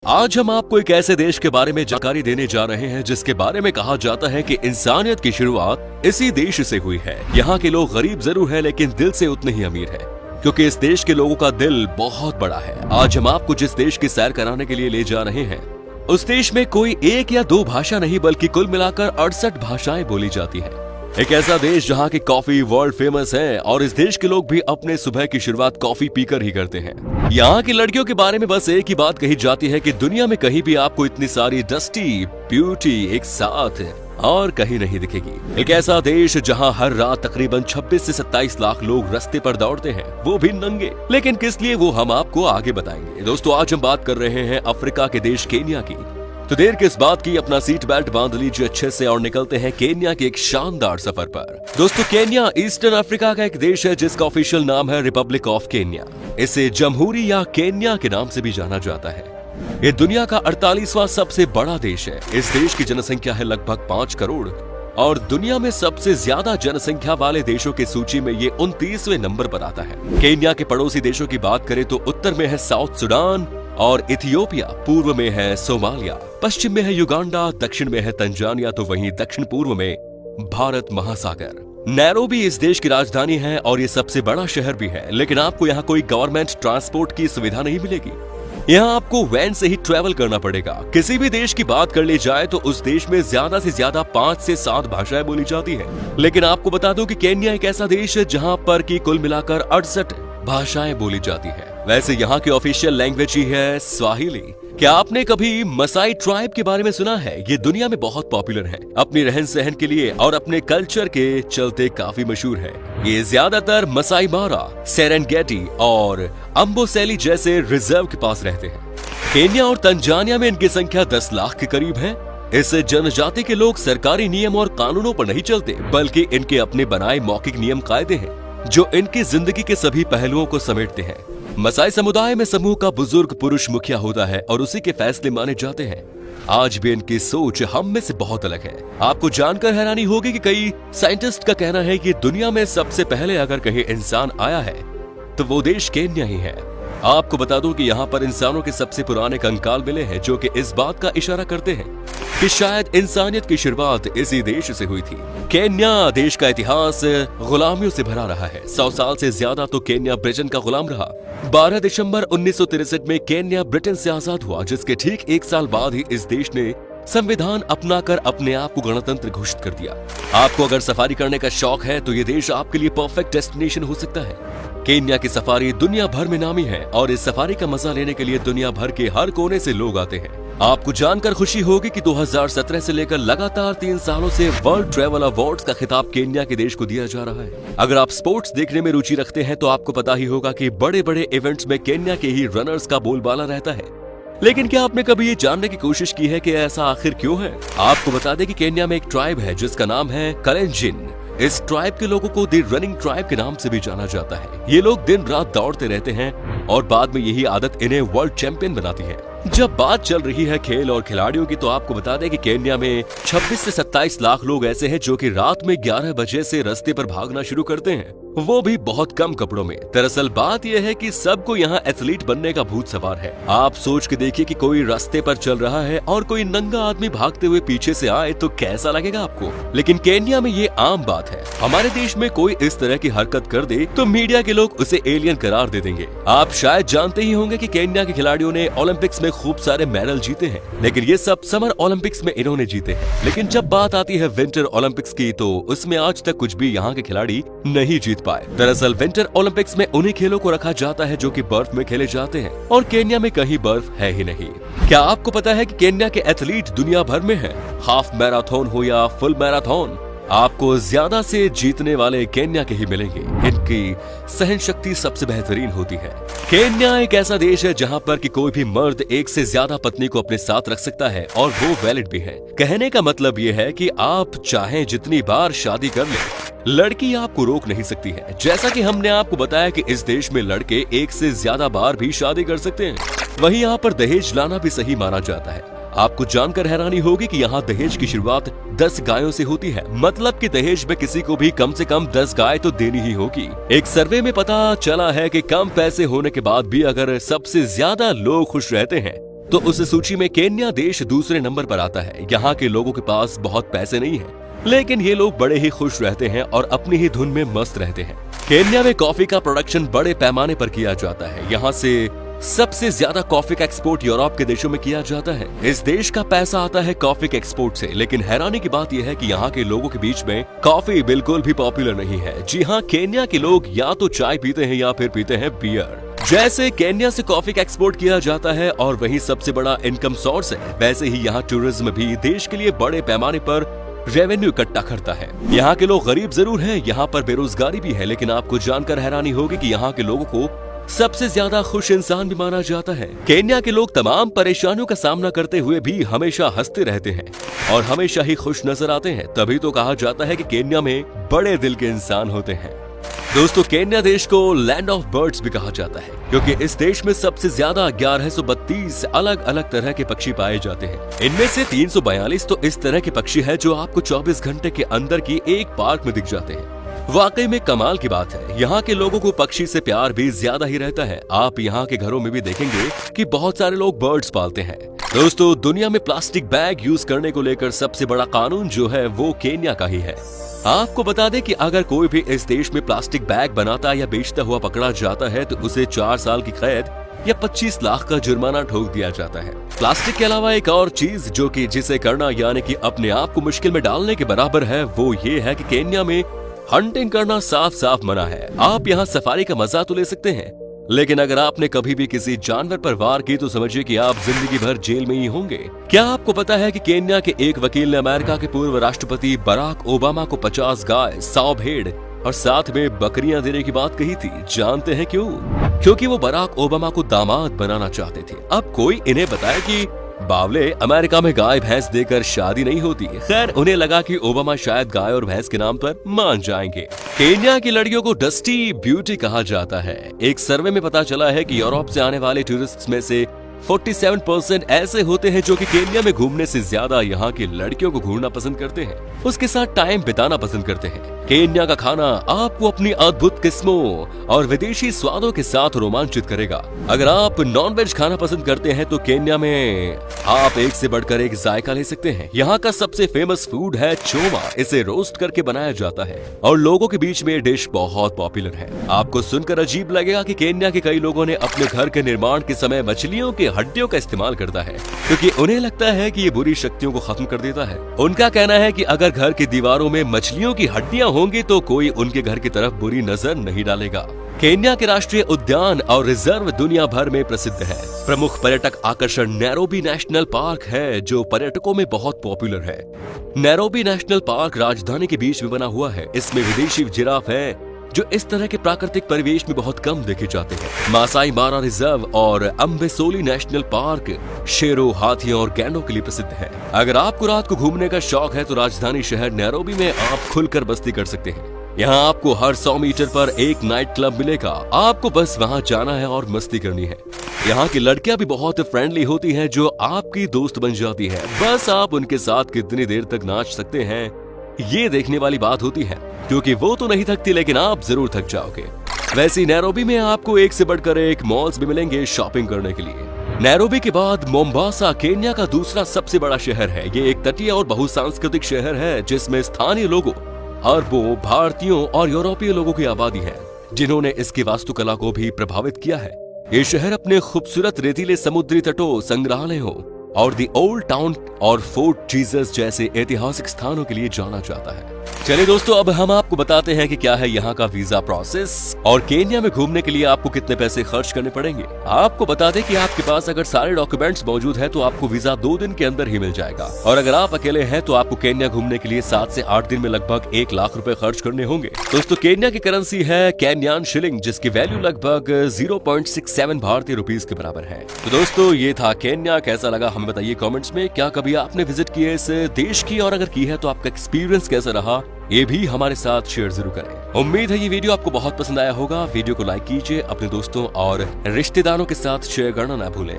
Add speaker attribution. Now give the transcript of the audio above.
Speaker 1: आज हम आपको एक ऐसे देश के बारे में जानकारी देने जा रहे हैं जिसके बारे में कहा जाता है कि इंसानियत की शुरुआत इसी देश से हुई है। यहाँ के लोग गरीब जरूर है लेकिन दिल से उतने ही अमीर है, क्योंकि इस देश के लोगों का दिल बहुत बड़ा है। आज हम आपको जिस देश की सैर कराने के लिए ले जा रहे हैं, उस देश में कोई एक या दो भाषा नहीं बल्कि कुल मिलाकर 68 भाषाएं बोली जाती है। एक ऐसा देश जहाँ की कॉफी वर्ल्ड फेमस है और इस देश के लोग भी अपने सुबह की शुरुआत कॉफी पीकर ही करते हैं। यहाँ की लड़कियों के बारे में बस एक ही बात कही जाती है कि दुनिया में कहीं भी आपको इतनी सारी डस्टी ब्यूटी एक साथ और कहीं नहीं दिखेगी। एक ऐसा देश जहाँ हर रात तकरीबन 26 से 27 लाख लोग रास्ते पर दौड़ते हैं, वो भी नंगे। लेकिन किस लिए, वो हम आपको आगे बताएंगे। दोस्तों, आज हम बात कर रहे हैं अफ्रीका के देश केन्या की। तो देर किस बात की, अपना सीट बेल्ट बांध लीजिए अच्छे से और निकलते हैं केन्या के एक शानदार सफर पर। दोस्तों, केन्या ईस्टर्न अफ्रीका का एक देश है जिसका ऑफिशियल नाम है रिपब्लिक ऑफ केन्या। इसे जमहूरी या केन्या के नाम से भी जाना जाता है। ये दुनिया का 48वां सबसे बड़ा देश है। इस देश की जनसंख्या है लगभग 5 करोड़ और दुनिया में सबसे ज्यादा जनसंख्या वाले देशों की सूची में ये 29वें नंबर पर आता है। केन्या के पड़ोसी देशों की बात करें तो उत्तर में है साउथ सुडान और इथियोपिया, पूर्व में है सोमालिया, पश्चिम में है युगांडा, दक्षिण में है तंजानिया, तो वहीं दक्षिण पूर्व में भारत महासागर। नैरोबी इस देश की राजधानी है और ये सबसे बड़ा शहर भी है। लेकिन आपको यहाँ कोई गवर्नमेंट ट्रांसपोर्ट की सुविधा नहीं मिलेगी। यहाँ आपको वैन से ही ट्रैवल करना पड़ेगा। किसी भी देश की बात कर ली जाए तो उस देश में ज्यादा से ज्यादा 5 से 7 भाषाएं बोली जाती है। लेकिन आपको बता दूं कि केन्या एक ऐसा देश है जहाँ पर की कुल मिलाकर 68 भाषाएं बोली जाती है। वैसे यहाँ की ऑफिशियल लैंग्वेज ही है स्वाहिली। क्या आपने कभी मसाई ट्राइब के बारे में सुना है? ये दुनिया में बहुत पॉपुलर है, अपनी रहन सहन के लिए और अपने कल्चर के चलते काफी मशहूर है। ये ज्यादातर मसाई मारा, सेरेंगेटी और अम्बोसेली जैसे रिजर्व के पास रहते हैं। केन्या और तंजानिया में इनकी संख्या 10 लाख के करीब है। इस जनजाति के लोग सरकारी नियम और कानूनों पर नहीं चलते, बल्कि इनके अपने बनाए मौखिक नियम कायदे हैं जो इनकी जिंदगी के सभी पहलुओं को समेटते हैं। मसाई समुदाय में समूह का बुजुर्ग पुरुष मुखिया होता है और उसी के फैसले माने जाते हैं। आज भी इनकी सोच हम में से बहुत अलग है। आपको जानकर हैरानी होगी कि कई साइंटिस्ट का कहना है कि दुनिया में सबसे पहले अगर कहीं इंसान आया है तो वो देश केन्या ही है। आपको बता दूं कि यहाँ पर इंसानों के सबसे पुराने कंकाल मिले हैं, जो कि इस बात का इशारा करते हैं कि शायद इंसानियत की शुरुआत इसी देश से हुई थी। केन्या देश का इतिहास गुलामियों से भरा रहा है। 100 साल से ज्यादा तो केन्या ब्रिटेन का गुलाम रहा। 12 दिसंबर 1963 में केन्या ब्रिटेन से आजाद हुआ, जिसके ठीक 1 साल बाद ही इस देश ने संविधान अपनाकर अपने आप को गणतंत्र घोषित कर दिया। आपको अगर सफारी करने का शौक है तो ये देश आपके लिए परफेक्ट डेस्टिनेशन हो सकता है। केन्या की सफारी दुनिया भर में नामी है और इस सफारी का मजा लेने के लिए दुनिया भर के हर कोने से लोग आते हैं। आपको जानकर खुशी होगी कि 2017 से लेकर लगातार 3 सालों से वर्ल्ड ट्रैवल अवार्ड्स का खिताब केन्या के देश को दिया जा रहा है। अगर आप स्पोर्ट्स देखने में रुचि रखते हैं तो आपको पता ही होगा कि बड़े बड़े इवेंट्स में केन्या के ही रनर्स का बोलबाला रहता है। लेकिन क्या आपने कभी ये जानने की कोशिश की है कि ऐसा आखिर क्यों है? आपको बता दें कि केन्या में एक ट्राइब है जिसका नाम है कलेंजिन। इस ट्राइब के लोगों को द रनिंग ट्राइब के नाम से भी जाना जाता है। ये लोग दिन रात दौड़ते रहते हैं और बाद में यही आदत इन्हें वर्ल्ड चैंपियन बनाती है। जब बात चल रही है खेल और खिलाड़ियों की, तो आपको बता दें कि केन्या में 26 से 27 लाख लोग ऐसे हैं जो कि रात में 11 बजे से रास्ते पर भागना शुरू करते हैं, वो भी बहुत कम कपड़ों में। दरअसल बात यह है कि सबको यहाँ एथलीट बनने का भूत सवार है। आप सोच के देखिए कि कोई रास्ते पर चल रहा है और कोई नंगा आदमी भागते हुए पीछे से आए तो कैसा लगेगा आपको? लेकिन केन्या में ये आम बात है। हमारे देश में कोई इस तरह की हरकत कर दे तो मीडिया के लोग उसे एलियन करार दे देंगे। आप शायद जानते ही होंगे कि केन्या के खिलाड़ियों ने ओलंपिक्स में खूब सारे मेडल जीते हैं, लेकिन ये सब समर ओलंपिक्स में इन्होंने जीते हैं। लेकिन जब बात आती है विंटर ओलंपिक्स की, तो उसमें आज तक कुछ भी यहाँ के खिलाड़ी नहीं जीत पाए। दरअसल विंटर ओलंपिक्स में उन्हीं खेलों को रखा जाता है जो कि बर्फ में खेले जाते हैं और केन्या में कहीं बर्फ है ही नहीं। क्या आपको पता है कि केन्या के एथलीट दुनिया भर में हैं? हाफ मैराथन हो या फुल मैराथन, आपको ज्यादा से जीतने वाले केन्या के ही मिलेंगे। इनकी सहन शक्ति सबसे बेहतरीन होती है। केन्या एक ऐसा देश है जहाँ पर कि कोई भी मर्द एक से ज्यादा पत्नी को अपने साथ रख सकता है और वो वैलिड भी है। कहने का मतलब ये है कि आप चाहें जितनी बार शादी कर लें, लड़की आपको रोक नहीं सकती है। जैसा कि हमने आपको बताया कि इस देश में लड़के एक से ज्यादा बार भी शादी कर सकते हैं, वहीं यहाँ पर दहेज लाना भी सही माना जाता है। आपको जानकर हैरानी होगी कि यहाँ दहेज की शुरुआत 10 गायों से होती है। मतलब कि दहेज में किसी को भी कम से कम 10 गाय तो देनी ही होगी। एक सर्वे में पता चला है कि कम पैसे होने के बाद भी अगर सबसे ज्यादा लोग खुश रहते हैं तो उस सूची में केन्या देश दूसरे नंबर पर आता है। यहाँ के लोगों के पास बहुत पैसे नहीं है, लेकिन ये लोग बड़े ही खुश रहते हैं और अपनी ही धुन में मस्त रहते हैं। केन्या में कॉफी का प्रोडक्शन बड़े पैमाने पर किया जाता है। यहाँ से सबसे ज्यादा कॉफी का एक्सपोर्ट यूरोप के देशों में किया जाता है। इस देश का पैसा आता है कॉफी के एक्सपोर्ट से, लेकिन हैरानी की बात यह है कि यहाँ के लोगों के बीच में कॉफी बिल्कुल भी पॉपुलर नहीं है। जी हाँ, केन्या के लोग या तो चाय पीते हैं या फिर पीते हैं बियर। जैसे केन्या से कॉफी का एक्सपोर्ट किया जाता है और वही सबसे बड़ा इनकम सोर्स है, वैसे ही यहाँ टूरिज्म भी देश के लिए बड़े पैमाने पर रेवेन्यू इकट्ठा करता है। यहाँ के लोग गरीब जरूर हैं, यहाँ पर बेरोजगारी भी है, लेकिन आपको जानकर हैरानी होगी कि यहाँ के लोगों को सबसे ज्यादा खुश इंसान भी माना जाता है। केन्या के लोग तमाम परेशानियों का सामना करते हुए भी हमेशा हंसते रहते हैं और हमेशा ही खुश नजर आते हैं। तभी तो कहा जाता है कि केन्या में बड़े दिल के इंसान होते हैं। दोस्तों, केन्या देश को लैंड ऑफ बर्ड्स भी कहा जाता है, क्योंकि इस देश में सबसे ज्यादा 1132 अलग अलग तरह के पक्षी पाए जाते हैं। इनमें से 342 तो इस तरह के पक्षी हैं जो आपको 24 घंटे के अंदर की एक पार्क में दिख जाते हैं। वाकई में कमाल की बात है। यहाँ के लोगों को पक्षी से प्यार भी ज्यादा ही रहता है। आप यहाँ के घरों में भी देखेंगे कि बहुत सारे लोग बर्ड्स पालते हैं। दोस्तों, दुनिया में प्लास्टिक बैग यूज करने को लेकर सबसे बड़ा कानून जो है वो केन्या का ही है। आपको बता दें कि अगर कोई भी इस देश में प्लास्टिक बैग बनाता या बेचता हुआ पकड़ा जाता है तो उसे 4 साल की कैद या 25 लाख का जुर्माना ठोक दिया जाता है। प्लास्टिक के अलावा एक और चीज जो कि जिसे करना यानी कि अपने आप को मुश्किल में डालने के बराबर है, वो ये है कि केन्या में हंटिंग करना साफ साफ मना है। आप यहाँ सफारी का मजा तो ले सकते हैं, लेकिन अगर आपने कभी भी किसी जानवर पर वार की तो समझिए कि आप जिंदगी भर जेल में ही होंगे। क्या आपको पता है कि केन्या के एक वकील ने अमेरिका के पूर्व राष्ट्रपति बराक ओबामा को 50 गाय, 100 भेड़ और साथ में बकरियां देने की बात कही थी। जानते हैं क्यों? क्योंकि वो बराक ओबामा को दामाद बनाना चाहते थे। अब कोई इन्हें बताए कि बावले, अमेरिका में गाय भैंस देकर शादी नहीं होती। खैर, उन्हें लगा कि ओबामा शायद गाय और भैंस के नाम पर मान जाएंगे। केन्या की लड़कियों को डस्टी ब्यूटी कहा जाता है। एक सर्वे में पता चला है कि यूरोप से आने वाले टूरिस्ट्स में से 47% ऐसे होते हैं जो कि केन्या में घूमने से ज्यादा यहाँ की लड़कियों को घूरना पसंद करते हैं, उसके साथ टाइम बिताना पसंद करते हैं। केन्या का खाना आपको अपनी अद्भुत किस्मों और विदेशी स्वादों के साथ रोमांचित करेगा। अगर आप नॉनवेज खाना पसंद करते हैं तो केन्या में आप एक से बढ़कर एक जायका ले सकते हैं। यहाँ का सबसे फेमस फूड है चोमा। इसे रोस्ट करके बनाया जाता है और लोगों के बीच में ये डिश बहुत पॉपुलर है। आपको सुनकर अजीब लगेगा कि केन्या के कई लोगों ने अपने घर के निर्माण के समय मछलियों के हड्डियों का इस्तेमाल करता है, क्योंकि उन्हें लगता है कि ये बुरी शक्तियों को खत्म कर देता है। उनका कहना है कि अगर घर की दीवारों में मछलियों की हड्डियां होंगी तो कोई उनके घर की तरफ बुरी नजर नहीं डालेगा। केन्या के राष्ट्रीय उद्यान और रिजर्व दुनिया भर में प्रसिद्ध है। प्रमुख पर्यटक आकर्षण नैरोबी नेशनल पार्क है, जो पर्यटकों में बहुत पॉपुलर है। नैरोबी नेशनल पार्क राजधानी के बीच में बना हुआ है। इसमें विदेशी जिराफ है जो इस तरह के प्राकृतिक परिवेश में बहुत कम देखे जाते हैं। मासाई मारा रिजर्व और अम्बेसोली नेशनल पार्क शेरों, हाथियों और गैंडों के लिए प्रसिद्ध है। अगर आपको रात को घूमने का शौक है तो राजधानी शहर नैरोबी में आप खुलकर बस्ती कर सकते हैं। यहाँ आपको हर 100 मीटर पर एक नाइट क्लब मिलेगा। आपको बस वहाँ जाना है और मस्ती करनी है। यहाँ की लड़कियां भी बहुत फ्रेंडली होती हैं जो आपकी दोस्त बन जाती है। बस आप उनके साथ कितनी देर तक नाच सकते हैं ये देखने वाली बात होती है, क्योंकि वो तो नहीं थकती लेकिन आप जरूर थक जाओगे। वैसे नैरोबी में आपको एक से बढ़कर एक मॉल्स भी मिलेंगे शॉपिंग करने के लिए। नैरोबी के बाद मोम्बासा केन्या का दूसरा सबसे बड़ा शहर है। ये एक तटीय और बहुसांस्कृतिक शहर है जिसमें स्थानीय लोगों, अरबों, भारतीयों और यूरोपीय लोगों की आबादी है, जिन्होंने इसकी वास्तुकला को भी प्रभावित किया है। ये शहर अपने खूबसूरत रेतीले समुद्री तटों, संग्रहालयों और दी ओल्ड टाउन और फोर्ट जीसस जैसे ऐतिहासिक स्थानों के लिए जाना जाता है। चलिए दोस्तों, अब हम आपको बताते हैं कि क्या है यहाँ का वीजा प्रोसेस और केन्या में घूमने के लिए आपको कितने पैसे खर्च करने पड़ेंगे। आपको बता दें कि आपके पास अगर सारे डॉक्यूमेंट्स मौजूद है तो आपको वीजा 2 दिन के अंदर ही मिल जाएगा, और अगर आप अकेले हैं तो आपको केन्या घूमने के लिए 7 से 8 दिन में लगभग 1 लाख रुपए खर्च करने होंगे। दोस्तों, केन्या की करेंसी है केन्यान शिलिंग, जिसकी वैल्यू लगभग 0.67 भारतीय रुपीज के बराबर है। तो दोस्तों, ये था केन्या। कैसा लगा हमें बताइए कमेंट्स में। क्या कभी आपने विजिट किया इस देश की, और अगर की है तो आपका एक्सपीरियंस कैसा रहा ये भी हमारे साथ शेयर जरूर करें। उम्मीद है ये वीडियो आपको बहुत पसंद आया होगा। वीडियो को लाइक कीजिए, अपने दोस्तों और रिश्तेदारों के साथ शेयर करना ना भूलें।